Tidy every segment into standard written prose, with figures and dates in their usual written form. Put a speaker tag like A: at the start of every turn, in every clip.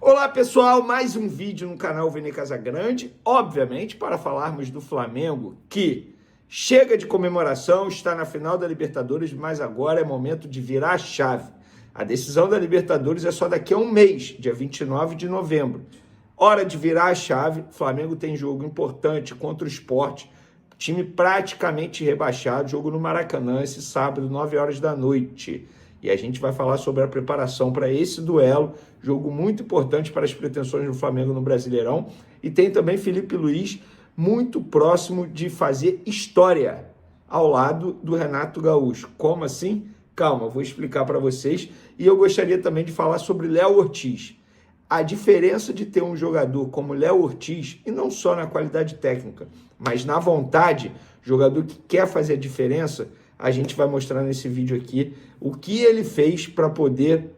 A: Olá pessoal, mais um vídeo no canal Vene Casagrande, obviamente para falarmos do Flamengo, que chega de comemoração, está na final da Libertadores, mas agora é momento de virar a chave. A decisão da Libertadores é só daqui a um mês, dia 29 de novembro. Hora de virar a chave, o Flamengo tem jogo importante contra o Sport, time praticamente rebaixado, jogo no Maracanã esse sábado, 9 horas da noite. E a gente vai falar sobre a preparação para esse duelo, jogo muito importante para as pretensões do Flamengo no Brasileirão. E tem também Felipe Luiz, muito próximo de fazer história ao lado do Renato Gaúcho. Como assim? Calma, eu vou explicar para vocês. E eu gostaria também de falar sobre Léo Ortiz. A diferença de ter um jogador como Léo Ortiz, e não só na qualidade técnica, mas na vontade, jogador que quer fazer a diferença, a gente vai mostrar nesse vídeo aqui o que ele fez para poder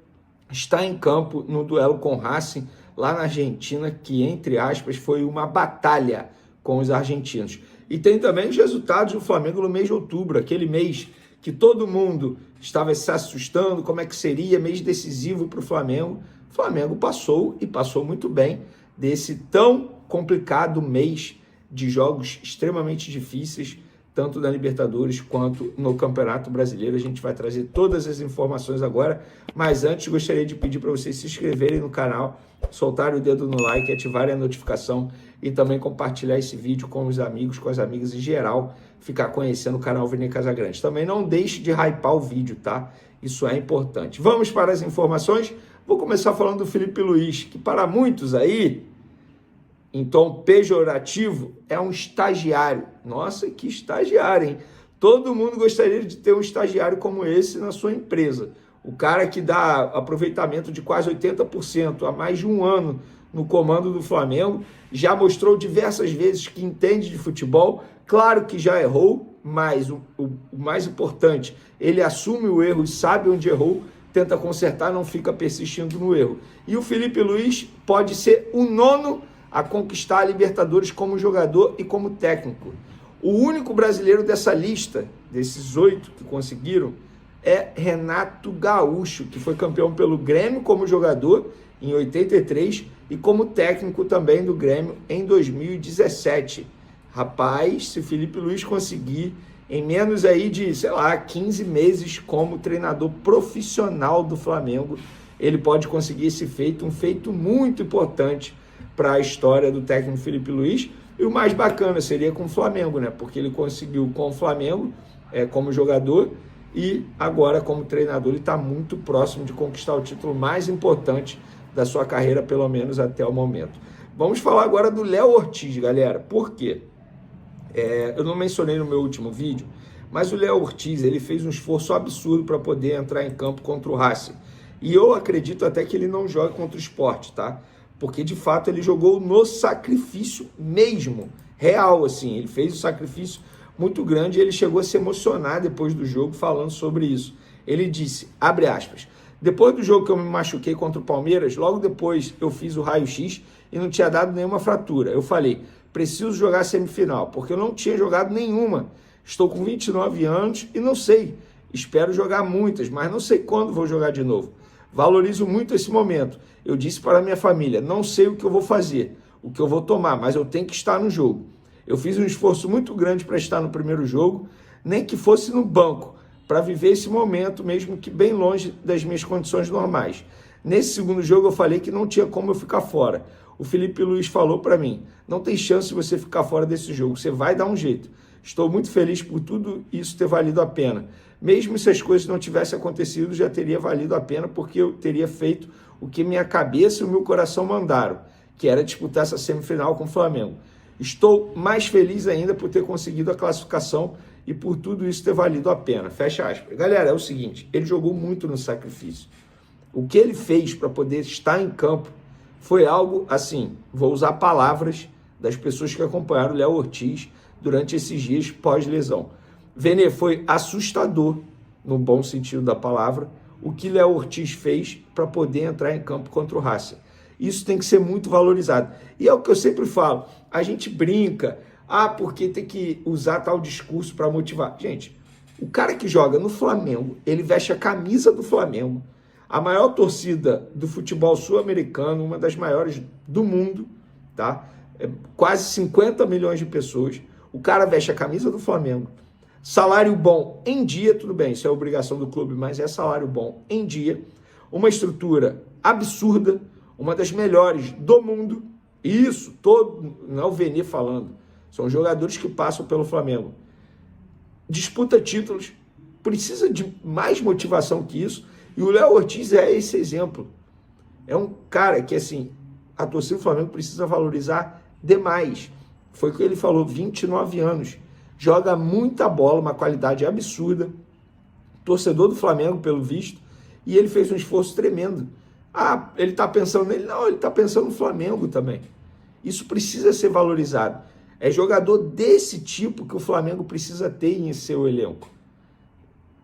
A: estar em campo no duelo com o Racing, lá na Argentina, que, entre aspas, foi uma batalha com os argentinos. E tem também os resultados do Flamengo no mês de outubro, aquele mês que todo mundo estava se assustando, como é que seria, mês decisivo para o Flamengo. O Flamengo passou, e passou muito bem, desse tão complicado mês de jogos extremamente difíceis, tanto na Libertadores quanto no Campeonato Brasileiro. A gente vai trazer todas as informações agora, mas antes gostaria de pedir para vocês se inscreverem no canal, soltarem o dedo no like, ativarem a notificação e também compartilhar esse vídeo com os amigos, com as amigas em geral, ficar conhecendo o canal Vene Casagrande. Também não deixe de hypar o vídeo, tá? Isso é importante. Vamos para as informações. Vou começar falando do Felipe Luiz, que para muitos aí, em tom pejorativo, é um estagiário. Nossa, que estagiário, hein? Todo mundo gostaria de ter um estagiário como esse na sua empresa. O cara que dá aproveitamento de quase 80% há mais de um ano no comando do Flamengo, já mostrou diversas vezes que entende de futebol. Claro que já errou, mas o mais importante, ele assume o erro e sabe onde errou, tenta consertar, não fica persistindo no erro. E o Felipe Luiz pode ser o nono a conquistar a Libertadores como jogador e como técnico. O único brasileiro dessa lista, desses 8 que conseguiram, é Renato Gaúcho, que foi campeão pelo Grêmio como jogador em 83 e como técnico também do Grêmio em 2017. Rapaz, se o Felipe Luiz conseguir em menos aí de, 15 meses como treinador profissional do Flamengo, ele pode conseguir esse feito, um feito muito importante para a história do técnico Felipe Luiz. E o mais bacana seria com o Flamengo, né? Porque ele conseguiu com o Flamengo como jogador e agora como treinador ele está muito próximo de conquistar o título mais importante da sua carreira, pelo menos até o momento. Vamos falar agora do Léo Ortiz, galera. Por quê? Eu não mencionei no meu último vídeo, mas o Léo Ortiz ele fez um esforço absurdo para poder entrar em campo contra o Racing. E eu acredito até que ele não jogue contra o Sport, tá? Porque de fato ele jogou no sacrifício mesmo, real, assim. Ele fez um sacrifício muito grande e ele chegou a se emocionar depois do jogo falando sobre isso. Ele disse, abre aspas, depois do jogo que eu me machuquei contra o Palmeiras, logo depois eu fiz o raio-x e não tinha dado nenhuma fratura. Eu falei, preciso jogar semifinal, porque eu não tinha jogado nenhuma. Estou com 29 anos e não sei. Espero jogar muitas, mas não sei quando vou jogar de novo. Valorizo muito esse momento. Eu disse para a minha família, não sei o que eu vou fazer, o que eu vou tomar, mas eu tenho que estar no jogo. Eu fiz um esforço muito grande para estar no primeiro jogo, nem que fosse no banco, para viver esse momento, mesmo que bem longe das minhas condições normais. Nesse segundo jogo eu falei que não tinha como eu ficar fora. O Felipe Luiz falou para mim, não tem chance de você ficar fora desse jogo, você vai dar um jeito. Estou muito feliz por tudo isso ter valido a pena. Mesmo se as coisas não tivessem acontecido, já teria valido a pena, porque eu teria feito o que minha cabeça e o meu coração mandaram, que era disputar essa semifinal com o Flamengo. Estou mais feliz ainda por ter conseguido a classificação e por tudo isso ter valido a pena. Fecha aspas. Galera, é o seguinte, ele jogou muito no sacrifício. O que ele fez para poder estar em campo foi algo assim, vou usar palavras das pessoas que acompanharam o Léo Ortiz durante esses dias pós-lesão. Vene, foi assustador, no bom sentido da palavra, o que Léo Ortiz fez para poder entrar em campo contra o Racing. Isso tem que ser muito valorizado. E é o que eu sempre falo, a gente brinca, porque tem que usar tal discurso para motivar. Gente, o cara que joga no Flamengo, ele veste a camisa do Flamengo, A maior torcida do futebol sul-americano, uma das maiores do mundo, tá? Quase 50 milhões de pessoas. O cara veste a camisa do Flamengo. Salário bom em dia, tudo bem, isso é obrigação do clube, mas é salário bom em dia. Uma estrutura absurda, uma das melhores do mundo. Isso, todo, não é o Vene falando. São jogadores que passam pelo Flamengo. Disputa títulos, precisa de mais motivação que isso. E o Léo Ortiz é esse exemplo. É um cara que, assim, a torcida do Flamengo precisa valorizar demais. Foi o que ele falou, 29 anos. Joga muita bola, uma qualidade absurda. Torcedor do Flamengo, pelo visto. E ele fez um esforço tremendo. Ah, ele está pensando nele? Não, ele está pensando no Flamengo também. Isso precisa ser valorizado. É jogador desse tipo que o Flamengo precisa ter em seu elenco.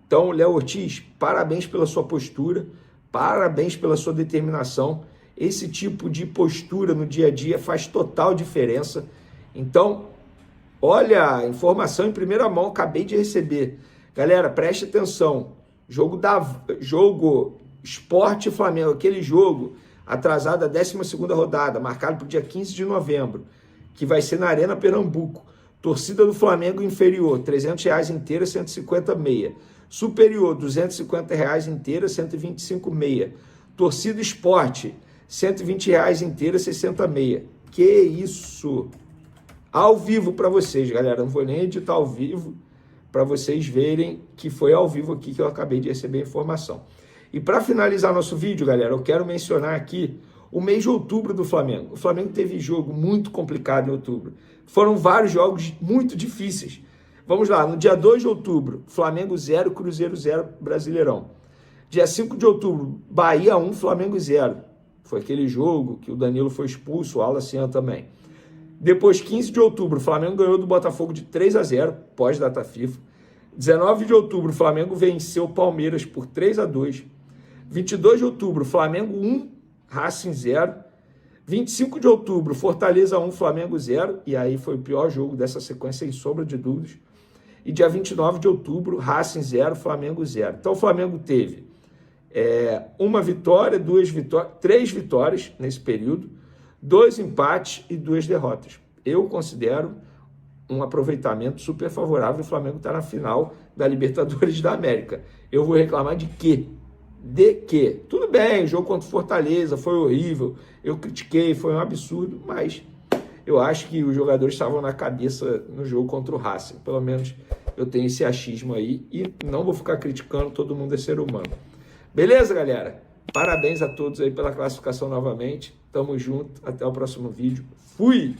A: Então, Léo Ortiz, parabéns pela sua postura, parabéns pela sua determinação. Esse tipo de postura no dia a dia faz total diferença. Então, olha, informação em primeira mão, acabei de receber. Galera, preste atenção. Jogo Sport e Flamengo, aquele jogo atrasado da 12ª rodada, marcado para o dia 15 de novembro, que vai ser na Arena Pernambuco. Torcida do Flamengo inferior, R$300 inteira, 150 meia. Superior, R$250 inteira, 125 meia. Torcida Esporte, R$120 inteira, 60 meia. Que isso! Ao vivo para vocês, galera. Não vou nem editar ao vivo para vocês verem que foi ao vivo aqui que eu acabei de receber a informação. E para finalizar nosso vídeo, galera, eu quero mencionar aqui o mês de outubro do Flamengo. O Flamengo teve jogo muito complicado em outubro. Foram vários jogos muito difíceis. Vamos lá, no dia 2 de outubro, Flamengo 0, Cruzeiro 0, Brasileirão. Dia 5 de outubro, Bahia 1, Flamengo 0. Foi aquele jogo que o Danilo foi expulso, o Alacian também. Depois, 15 de outubro, o Flamengo ganhou do Botafogo de 3-0, pós-data FIFA. 19 de outubro, o Flamengo venceu o Palmeiras por 3-2. 22 de outubro, Flamengo 1, Racing 0. 25 de outubro, Fortaleza 1, Flamengo 0. E aí foi o pior jogo dessa sequência, sem sombra de dúvidas. E dia 29 de outubro, Racing 0, Flamengo 0. Então o Flamengo teve uma vitória, 3 vitórias nesse período, 2 empates e 2 derrotas. Eu considero um aproveitamento super favorável. O Flamengo está na final da Libertadores da América. Eu vou reclamar de quê? De quê? Tudo bem, o jogo contra o Fortaleza foi horrível, eu critiquei, foi um absurdo, mas eu acho que os jogadores estavam na cabeça no jogo contra o Racing. Pelo menos eu tenho esse achismo aí e não vou ficar criticando, todo mundo é ser humano. Beleza, galera? Parabéns a todos aí pela classificação novamente. Tamo junto, até o próximo vídeo. Fui!